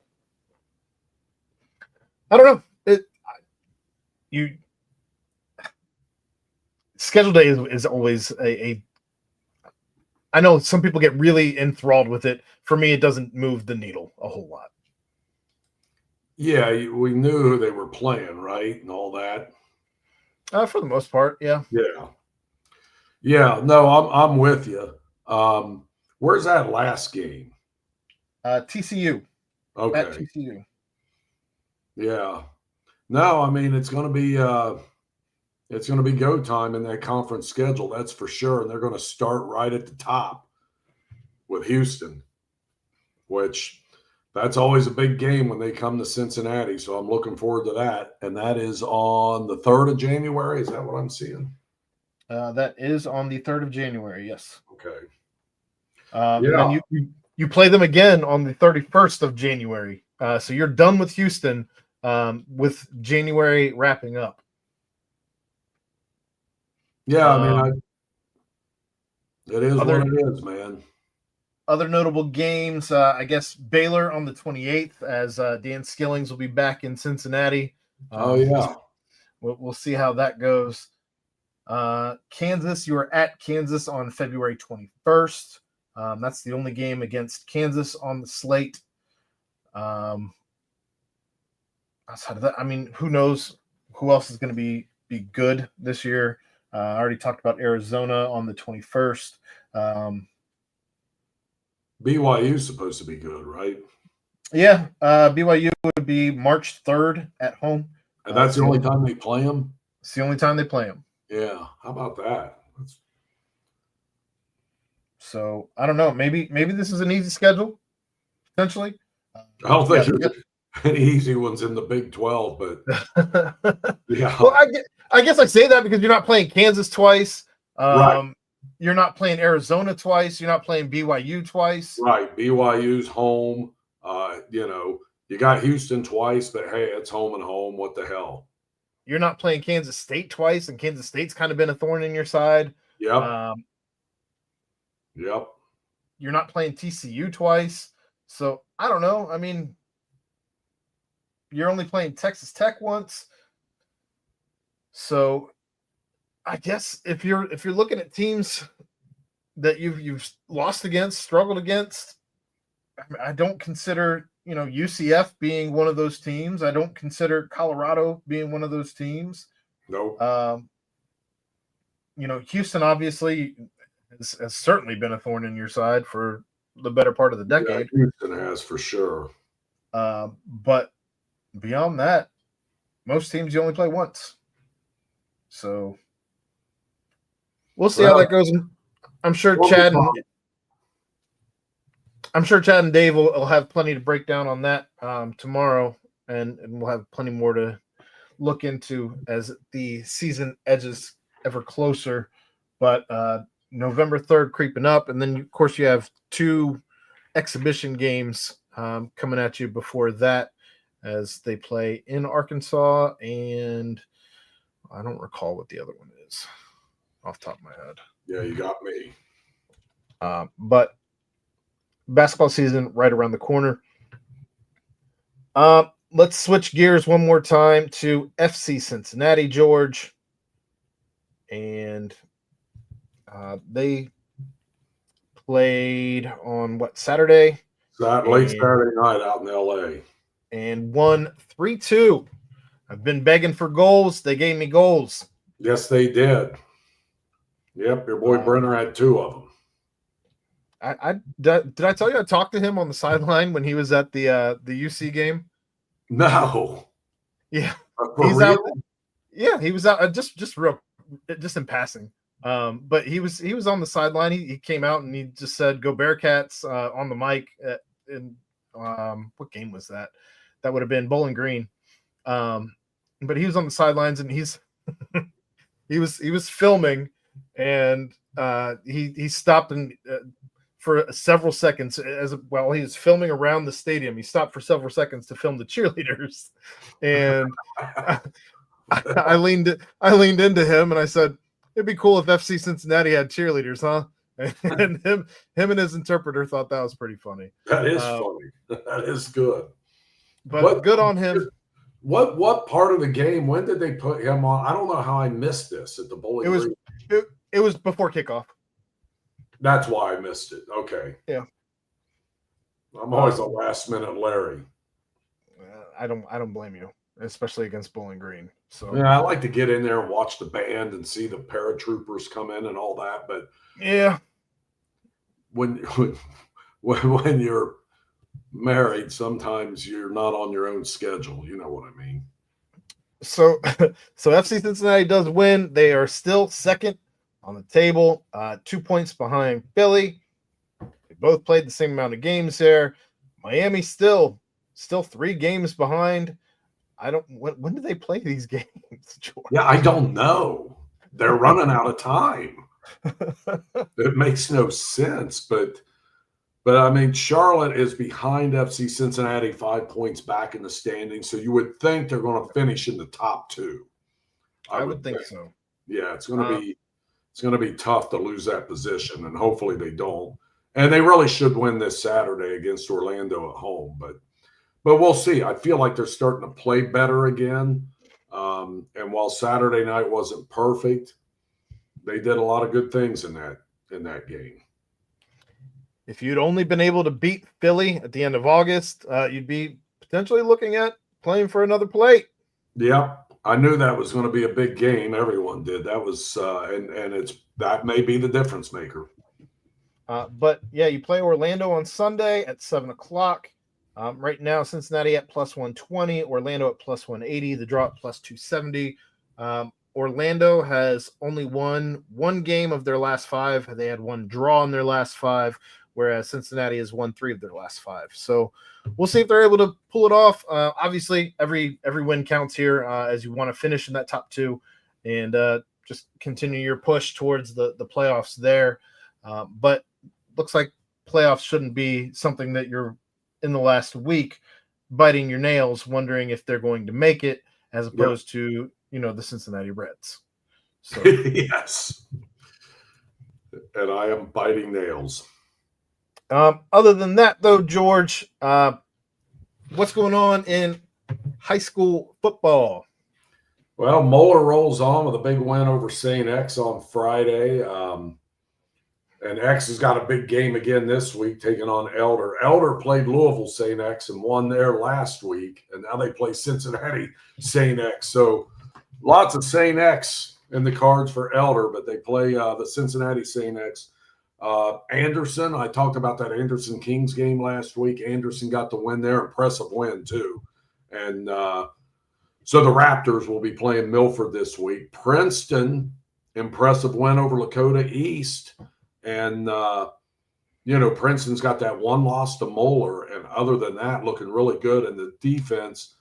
don't know. Schedule day is always a. I know some people get really enthralled with it. For me, it doesn't move the needle a whole lot. Yeah, we knew who they were playing, right, and all that. For the most part, yeah. Yeah. No, I'm with you. Where's that last game? TCU. Okay. At TCU. Yeah. No, I mean it's going to be go time in that conference schedule. That's for sure, and they're going to start right at the top with Houston, which. That's always a big game when they come to Cincinnati, so I'm looking forward to that. And that is on the 3rd of January. Is that what I'm seeing? That is on the 3rd of January, yes. Okay. And then you play them again on the 31st of January. So you're done with Houston with January wrapping up. Yeah, I mean, it is what it is, man. Other notable games, I guess Baylor on the 28th, as Dan Skillings will be back in Cincinnati. We'll see how that goes. Kansas, you are at Kansas on February 21st. That's the only game against Kansas on the slate. Outside of that, I mean, who knows who else is going to be good this year? I already talked about Arizona on the 21st. BYU is supposed to be good, right? Yeah, BYU would be March 3rd at home. And that's the only time they play them? It's the only time they play them. Yeah, how about that? So, I don't know. Maybe this is an easy schedule, potentially. I don't think there's any easy ones in the Big 12, but yeah. Well, I guess I say that because you're not playing Kansas twice. Right. You're not playing Arizona twice. You're not playing BYU twice. Right. BYU's home. You got Houston twice, but hey, it's home and home. What the hell? You're not playing Kansas State twice, and Kansas State's kind of been a thorn in your side. Yep. You're not playing TCU twice. So I don't know. I mean, you're only playing Texas Tech once. So I guess if you're looking at teams that you've lost against, struggled against, I don't consider UCF being one of those teams. I don't consider Colorado being one of those teams. No. Houston obviously has certainly been a thorn in your side for the better part of the decade. Yeah, Houston has for sure. But beyond that, most teams you only play once. So we'll see how that goes. I'm sure Chad and Dave will have plenty to break down on that tomorrow, and we'll have plenty more to look into as the season edges ever closer. But November 3rd creeping up, and then of course you have 2 exhibition games coming at you before that, as they play in Arkansas, and I don't recall what the other one is off the top of my head. Yeah, you got me. But basketball season right around the corner. Let's switch gears one more time to FC Cincinnati, George. And they played on Saturday? Late Saturday night out in LA. and won 3-2. I've been begging for goals. They gave me goals. Yes, they did. Yep, your boy Brenner had 2 of them. Did I tell you I talked to him on the sideline when he was at the UC game? No. Yeah, For he's real? out. Yeah, he was out just in passing. But he was on the sideline. He came out and he just said, "Go Bearcats" on the mic. What game was that? That would have been Bowling Green. But he was on the sidelines and he was filming, and he stopped and for several seconds while he was filming around the stadium. He stopped for several seconds to film the cheerleaders, and I leaned into him and I said, "It'd be cool if FC Cincinnati had cheerleaders, huh?" And him and his interpreter thought that was pretty funny. That is funny. That is good. But good on him. What part of the game? When did they put him on? I don't know how I missed this at the Bowling Green. It was before kickoff. That's why I missed it. Okay. Yeah. I'm always a last minute Larry. I don't blame you, especially against Bowling Green. So yeah, I like to get in there and watch the band and see the paratroopers come in and all that. But yeah, when you're married, sometimes you're not on your own schedule. You know what I mean? So FC Cincinnati does win. They are still second on the table, 2 points behind Philly. They both played the same amount of games there. Miami still 3 games behind. When do they play these games, George? Yeah, I don't know. They're running out of time. It makes no sense, but I mean, Charlotte is behind FC Cincinnati 5 points back in the standings, so you would think they're going to finish in the top 2. I would think so. Yeah, it's going to be tough to lose that position, and hopefully they don't. And they really should win this Saturday against Orlando at home, but we'll see. I feel like they're starting to play better again. And while Saturday night wasn't perfect, they did a lot of good things in that game. If you'd only been able to beat Philly at the end of August, you'd be potentially looking at playing for another plate. Yeah, I knew that was going to be a big game. Everyone did. That was, that may be the difference maker. But yeah, you play Orlando on Sunday at 7:00. Right now, Cincinnati at +120, Orlando at +180, the draw at +270. Orlando has only won 1 game of their last 5. They had 1 draw in their last 5, whereas Cincinnati has won 3 of their last 5. So we'll see if they're able to pull it off. Obviously, every win counts here as you want to finish in that top 2 and just continue your push towards the playoffs there. But looks like playoffs shouldn't be something that you're in the last week biting your nails wondering if they're going to make it, as opposed to the Cincinnati Reds. So yes, and I am biting nails. Other than that, though, George, what's going on in high school football? Well, Moeller rolls on with a big win over St. X on Friday. And X has got a big game again this week, taking on Elder. Elder played Louisville St. X and won there last week, and now they play Cincinnati St. X. So lots of St. X in the cards for Elder, but they play the Cincinnati St. X. Anderson, I talked about that Anderson Kings game last week. Anderson got the win there, impressive win too. And so the Raptors will be playing Milford this week. Princeton, impressive win over Lakota East. And, Princeton's got that 1 loss to Moeller. And other than that, looking really good. And the defense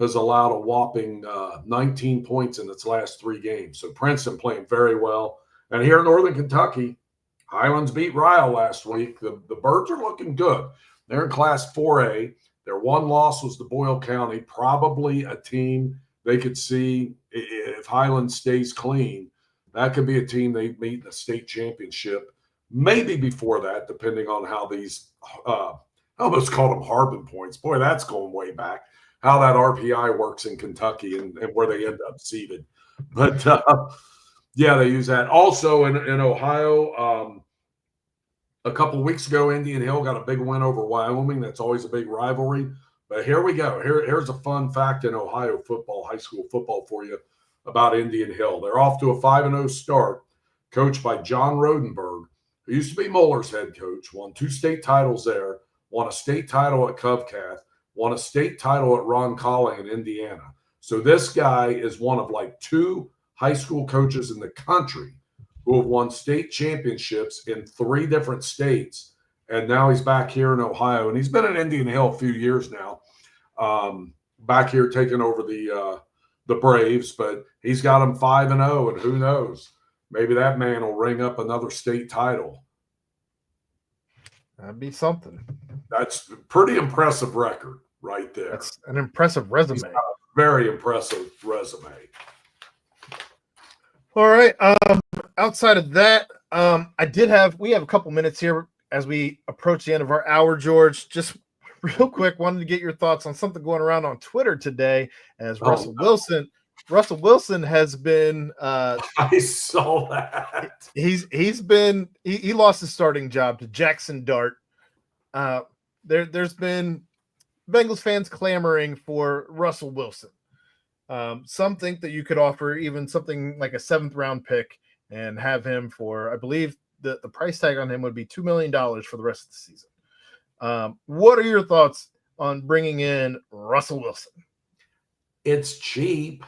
has allowed a whopping 19 points in its last 3 games. So Princeton playing very well. And here in Northern Kentucky, Highlands beat Ryle last week. The Birds are looking good. They're in Class 4A. Their 1 loss was to Boyle County, probably a team they could see if Highlands stays clean. That could be a team they meet in the state championship. Maybe before that, depending on how these, I almost called them Harbin points. Boy, that's going way back. How that RPI works in Kentucky and where they end up seated. But, yeah, they use that. Also in Ohio, a couple weeks ago, Indian Hill got a big win over Wyoming. That's always a big rivalry. But here we go. Here's a fun fact in Ohio football, high school football for you about Indian Hill. They're off to a 5-0 start, coached by John Rodenberg, who used to be Moeller's head coach, won 2 state titles there, won a state title at Covcath, won a state title at Ron Colley in Indiana. So this guy is one of like 2 high school coaches in the country who have won state championships in 3 different states. And now he's back here in Ohio, and he's been in Indian Hill a few years now. Back here taking over the Braves, but he's got them 5-0, and who knows? Maybe that man will ring up another state title. That'd be something. That's a pretty impressive record right there. That's an impressive resume. Very impressive resume. All right. Outside of that, we have a couple minutes here as we approach the end of our hour, George. Just real quick, wanted to get your thoughts on something going around on Twitter today as Russell Wilson has been I saw that. He lost his starting job to Jackson Dart. There's been Bengals fans clamoring for Russell Wilson. Some think that you could offer even something like a 7th round pick and have him for, I believe the price tag on him would be $2 million for the rest of the season. What are your thoughts on bringing in Russell Wilson? It's cheap.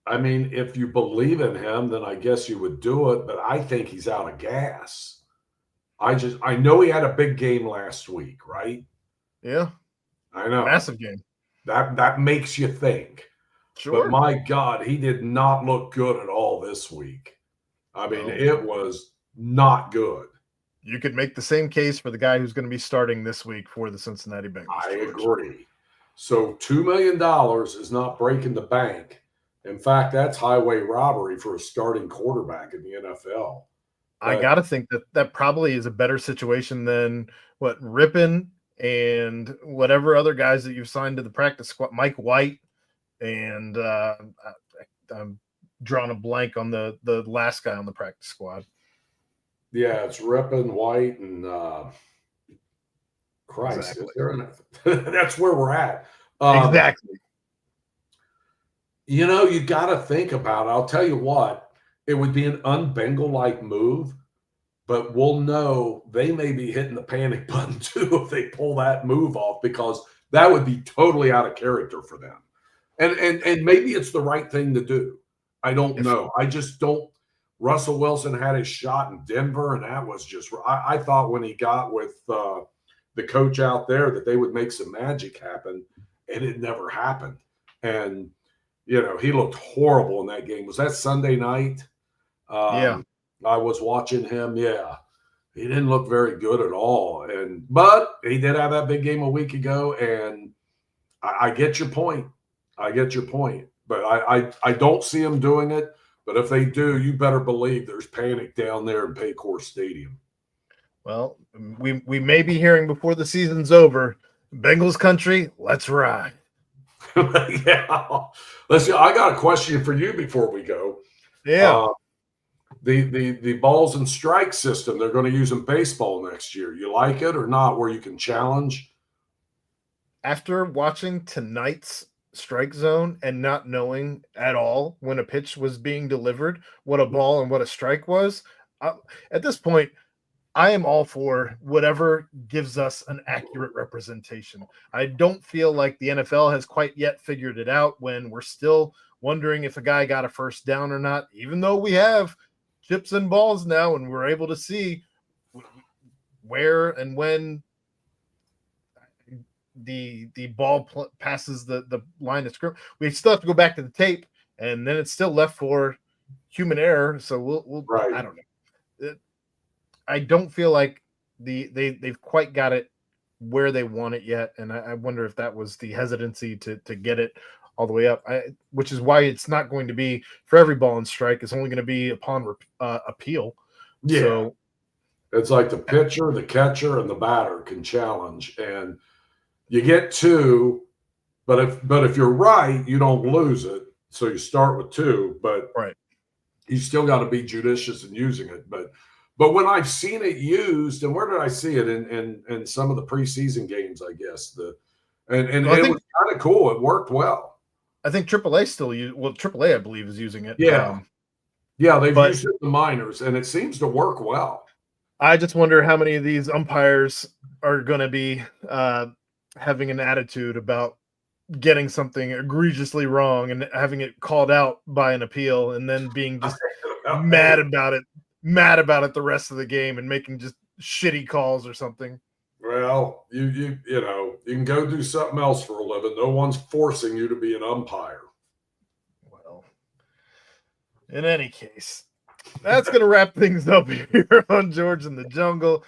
I mean, if you believe in him, then I guess you would do it, but I think he's out of gas. I know he had a big game last week, right? Yeah. I know. Massive game. That makes you think. Sure. But my God, he did not look good at all this week. I mean, it was not good. You could make the same case for the guy who's going to be starting this week for the Cincinnati Bengals. I agree. So $2 million is not breaking the bank. In fact, that's highway robbery for a starting quarterback in the NFL. I got to think that probably is a better situation than what Rippon and whatever other guys that you've signed to the practice squad, Mike White, and I'm drawing a blank on the last guy on the practice squad. Yeah, it's Rippon, White, and Christ. Exactly. That's where we're at. Exactly. You know, you got to think about it. I'll tell you what, it would be an un-Bengal-like move, but we'll know they may be hitting the panic button too if they pull that move off, because that would be totally out of character for them. And maybe it's the right thing to do. I don't know. I just don't. Russell Wilson had his shot in Denver, and that was just – I thought when he got with the coach out there that they would make some magic happen, and it never happened. And, you know, he looked horrible in that game. Was that Sunday night? Yeah. I was watching him. Yeah. He didn't look very good at all. But he did have that big game a week ago, and I get your point. But I don't see him doing it. But if they do, you better believe there's panic down there in Paycor Stadium. Well, we may be hearing before the season's over, Bengals country, let's ride. Yeah. Let's see. I got a question for you before we go. Yeah. The balls and strike system they're going to use in baseball next year. You like it or not, where you can challenge? After watching tonight's strike zone and not knowing at all when a pitch was being delivered, what a ball and what a strike was, at this point, I am all for whatever gives us an accurate representation. I don't feel like the NFL has quite yet figured it out when we're still wondering if a guy got a first down or not, even though we have chips and balls now and we're able to see where and when the ball passes the line of scrimmage. We still have to go back to the tape, and then it's still left for human error. So we'll right. I don't know. I don't feel like they've quite got it where they want it yet, and I wonder if that was the hesitancy to get it all the way up. Which is why it's not going to be for every ball and strike. It's only going to be upon appeal. Yeah, so, it's like the pitcher, the catcher, and the batter can challenge, and you get 2, but if you're right, you don't lose it. So you start with 2, but right. You still got to be judicious in using it. But when I've seen it used, and where did I see it in some of the preseason games? I guess And Well, I it think was kind of cool. It worked well. I think AAA still use well. AAA, I believe, is using it. Yeah. Yeah, they've But used it in the minors, and it seems to work well. I just wonder how many of these umpires are going to be having an attitude about getting something egregiously wrong and having it called out by an appeal, and then being just mad about it the rest of the game and making just shitty calls or something. Well, you know, you can go do something else for a living. No one's forcing you to be an umpire. Well, in any case, that's going to wrap things up here on George in the Jungle.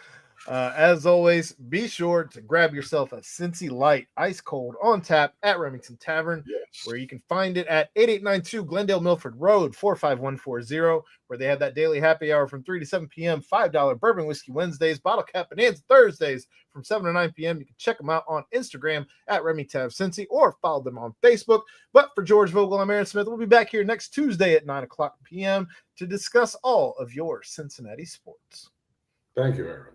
As always, be sure to grab yourself a Cincy Light ice cold on tap at Remington Tavern, Yes. where you can find it at 8892 Glendale Milford Road, 45140, where they have that daily happy hour from 3 to 7 p.m., $5 bourbon whiskey Wednesdays, bottle cap bonanza Thursdays from 7 to 9 p.m. You can check them out on Instagram at RemyTavCincy or follow them on Facebook. But for George Vogel, I'm Aaron Smith. We'll be back here next Tuesday at 9 o'clock p.m. to discuss all of your Cincinnati sports. Thank you, Aaron.